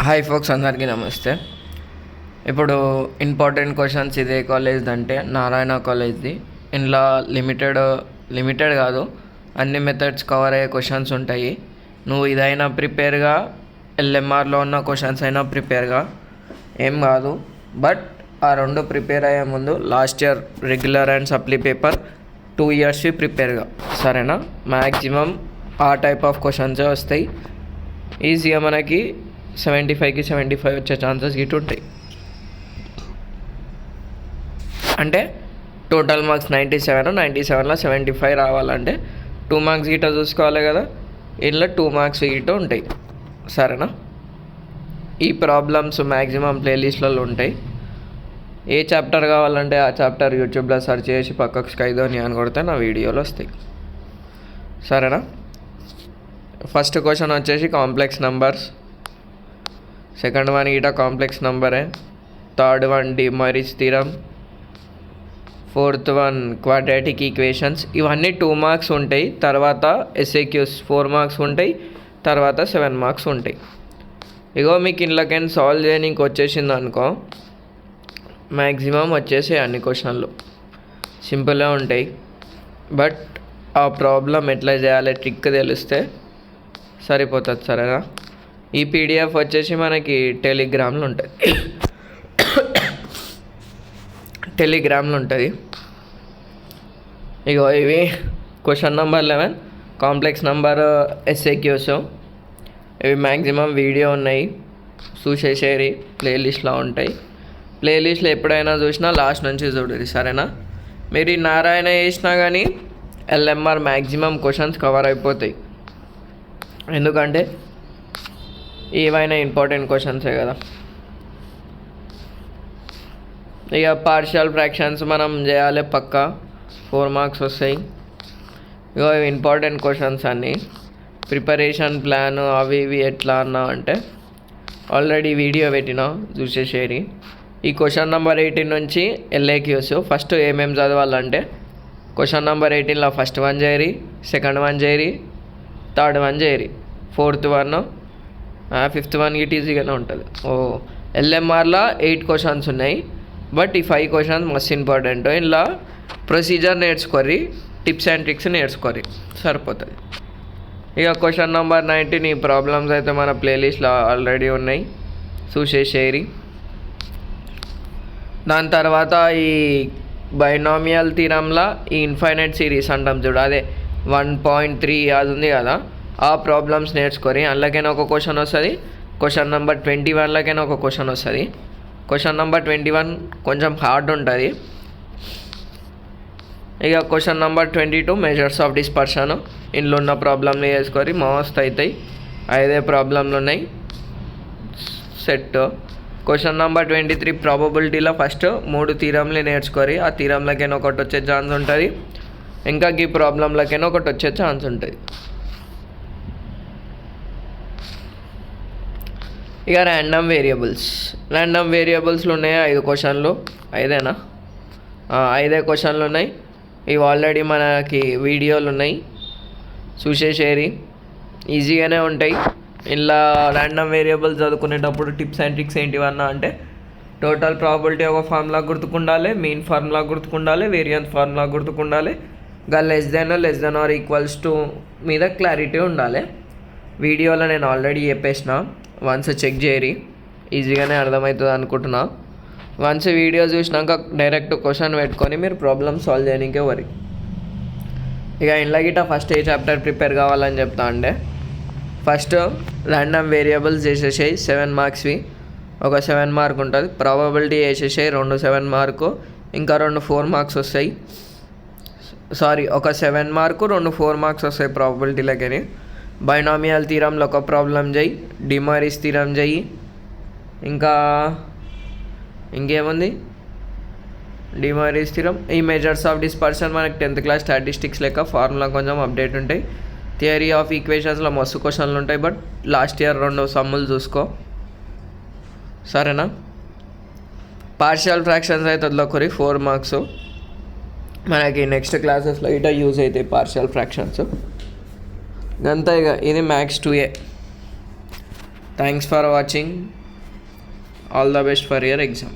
Hi folks, అందరికీ నమస్తే. ఇప్పుడు ఇంపార్టెంట్ క్వశ్చన్స్ ఇదే కాలేజ్ది అంటే నారాయణ కాలేజ్ది. ఇందులో లిమిటెడ్ కాదు, అన్ని మెథడ్స్ కవర్ అయ్యే క్వశ్చన్స్ ఉంటాయి. నువ్వు ఇదైనా ప్రిపేర్గా, ఎల్ఎంఆర్లో ఉన్న క్వశ్చన్స్ అయినా ప్రిపేర్గా, ఏం కాదు. బట్ ఆ రెండు ప్రిపేర్ అయ్యే ముందు last year regular and supply paper 2 ఇయర్స్వి ప్రిపేర్గా, సరేనా? మ్యాక్సిమం ఆ టైప్ ఆఫ్ క్వశ్చన్సే వస్తాయి. ఈజీగా మనకి 75కి 75 వచ్చే ఛాన్సెస్ గిట్ ఉంటాయి. అంటే టోటల్ మార్క్స్ 97లో 75 రావాలంటే 2 మార్క్స్ గిట్ట చూసుకోవాలి కదా. ఇందులో 2 మార్క్స్ గిట్ట ఉంటాయి, సరేనా? ఈ ప్రాబ్లమ్స్ మ్యాక్సిమం ప్లేలిస్ట్లలో ఉంటాయి. ఏ చాప్టర్ కావాలంటే ఆ చాప్టర్ యూట్యూబ్లో సెర్చ్ చేసి పక్కకు స్కైధోని అని కొడితే నా వీడియోలు వస్తాయి, సరేనా? ఫస్ట్ క్వశ్చన్ వచ్చేసి కాంప్లెక్స్ నంబర్స్, సెకండ్ వన్ ఈట కాంప్లెక్స్ నంబరే, third one De Moivre's theorem, fourth one quadratic equations. ఇవన్నీ 2 మార్క్స్ ఉంటాయి. తర్వాత ఎస్ఏక్యూస్ 4 మార్క్స్ ఉంటాయి. తర్వాత 7 మార్క్స్ ఉంటాయి. ఇగో మీకు ఇంట్లోకైనా సాల్వ్ చేయడానికి వచ్చేసింది అనుకో, మ్యాక్సిమం వచ్చేసి అన్ని క్వశ్చన్లు సింపుల్గా ఉంటాయి. బట్ ఆ ప్రాబ్లం ఎట్లా చేయాలి ట్రిక్ తెలిస్తే సరిపోతుంది, సరేనా? ఈ పీడిఎఫ్ వచ్చేసి మనకి టెలిగ్రామ్లో ఉంటుంది. ఇగో ఇవి question number 11 complex number SAQs. ఇవి మ్యాక్సిమం వీడియో ఉన్నాయి, చూసేసేరి ప్లేలిస్ట్లో ఉంటాయి. ప్లేలిస్ట్లో ఎప్పుడైనా చూసినా లాస్ట్ నుంచి చూడరు, సరేనా? మీరు ఈ నారాయణ చేసినా కానీ ఎల్ఎంఆర్ మ్యాక్సిమం క్వశ్చన్స్ కవర్ అయిపోతాయి. ఎందుకంటే ఏవైనా ఇంపార్టెంట్ క్వశ్చన్సే కదా. ఇక పార్షియల్ ఫ్రాక్షన్స్ మనం చేయాలి, పక్కా 4 మార్క్స్ వస్తాయి. ఇక ఇంపార్టెంట్ క్వశ్చన్స్ అన్నీ ప్రిపరేషన్ ప్లాన్ అవి ఇవి ఎట్లా అన్నా అంటే ఆల్రెడీ వీడియో పెట్టినా, చూసేసేరి. ఈ క్వశ్చన్ నెంబర్ 18 నుంచి ఎల్ఏక్యూస్ ఫస్ట్ ఏమేమి చదవాలంటే క్వశ్చన్ నెంబర్ 18లో ఫస్ట్ వన్ చేయరి, సెకండ్ వన్ చేయరి, థర్డ్ వన్ చేయరి, ఫోర్త్ వన్, ఫిఫ్త్ వన్ గిట్ ఈజీగానే ఉంటుంది. ఎల్ఎంఆర్లో 8 క్వశ్చన్స్ ఉన్నాయి. బట్ ఈ 5 క్వశ్చన్స్ మస్తు ఇంపార్టెంట్. ఇలా ప్రొసీజర్ నేర్చుకోరి, టిప్స్ అండ్ ట్రిక్స్ నేర్చుకోరి, సరిపోతుంది. ఇక క్వశ్చన్ నెంబర్ 19 ఈ ప్రాబ్లమ్స్ అయితే మన ప్లేలిస్ట్లో ఆల్రెడీ ఉన్నాయి, చూసేసేరి. దాని తర్వాత ఈ బైనామియల్ థీరంలో ఈ ఇన్ఫైనైట్ సిరీస్ అంటాం చూడు, అదే 1.3 అది ఉంది కదా, ఆ ప్రాబ్లమ్స్ నేర్చుకొని అందులోకైనా ఒక క్వశ్చన్ వస్తుంది. క్వశ్చన్ నెంబర్ 21లోకైనా ఒక క్వశ్చన్ వస్తుంది. క్వశ్చన్ నెంబర్ 21 కొంచెం హార్డ్ ఉంటుంది. ఇక question number 22 measures of dispersion. ఇందులో ఉన్న ప్రాబ్లమ్లు చేసుకొని మస్తు అవుతాయి. 5 ప్రాబ్లమ్లు ఉన్నాయి, సెట్. క్వశ్చన్ నెంబర్ 23 ప్రాబబిలిటీలో ఫస్ట్ 3 థీరంలు నేర్చుకొని ఆ థీరంలకైనా ఒకటి వచ్చే ఛాన్స్ ఉంటుంది. ఇంకా ఈ ప్రాబ్లంలకైనా ఒకటి వచ్చే ఛాన్స్ ఉంటుంది. ఇక ర్యాండమ్ వేరియబుల్స్లో ఉన్నాయి 5 క్వశ్చన్లు. 5 క్వశ్చన్లు ఉన్నాయి. ఇవి ఆల్రెడీ మనకి వీడియోలు ఉన్నాయి, చూసేసేరి. ఈజీగానే ఉంటాయి. ఇలా ర్యాండమ్ వేరియబుల్స్ చదువుకునేటప్పుడు టిప్స్ అండ్ ట్రిక్స్ ఏంటివన్నా అంటే టోటల్ ప్రాబిలిటీ ఒక ఫార్ములా గుర్తుకుండాలి, మీన్ ఫార్ములా గుర్తుకుండాలి, వేరియన్స్ ఫార్ములా గుర్తుకుండాలి, ఇంకా less than or equals to మీద క్లారిటీ ఉండాలి. వీడియోలో నేను ఆల్రెడీ చెప్పేసిన, వన్స్ చెక్ చేయరి, ఈజీగానే అర్థమవుతుంది అనుకుంటున్నా. వన్స్ వీడియో చూసినాక డైరెక్ట్ క్వశ్చన్ పెట్టుకొని మీరు ప్రాబ్లమ్ సాల్వ్ చేయడానికే వరి. ఇక ఇంట్లో గిట్ట ఫస్ట్ ఏ చాప్టర్ ప్రిపేర్ కావాలని చెప్తా అంటే ఫస్ట్ ర్యాండమ్ వేరియబుల్స్ చేసేసాయి 7 మార్క్స్వి, ఒక 7 మార్క్ ఉంటుంది. ప్రాబబిలిటీ వేసేసాయి 2 7 మార్కు, ఇంకా 2 4 మార్క్స్ వస్తాయి. ఒక 7 మార్కు 2 4 మార్క్స్ వస్తాయి ప్రాబబిలిటీలకని. బైనామియల్ థీరంలో ఒక ప్రాబ్లం చేయి, డిమారిస్ థీరం చేయి, ఇంకేముంది డిమారిస్ థీరం. ఈ మెజర్స్ ఆఫ్ డిస్పర్షన్ మనకి 10th క్లాస్ స్టాటిస్టిక్స్ లెక్క ఫార్ములా కొంచెం అప్డేట్ ఉంటాయి. థియరీ ఆఫ్ ఈక్వేషన్స్లో మస్తు క్వశ్చన్లు ఉంటాయి. బట్ లాస్ట్ ఇయర్ 2 సమ్ములు చూసుకో, సరేనా? పార్షియల్ ఫ్రాక్షన్స్ అయితే వదలకొరి 4 మార్క్స్. మనకి నెక్స్ట్ క్లాసెస్లో ఇట యూజ్ అవుతాయి పార్షియల్ ఫ్రాక్షన్స్. అంతే. ఇక ఇది maths 2A. Thanks for watching. All the best for your exam.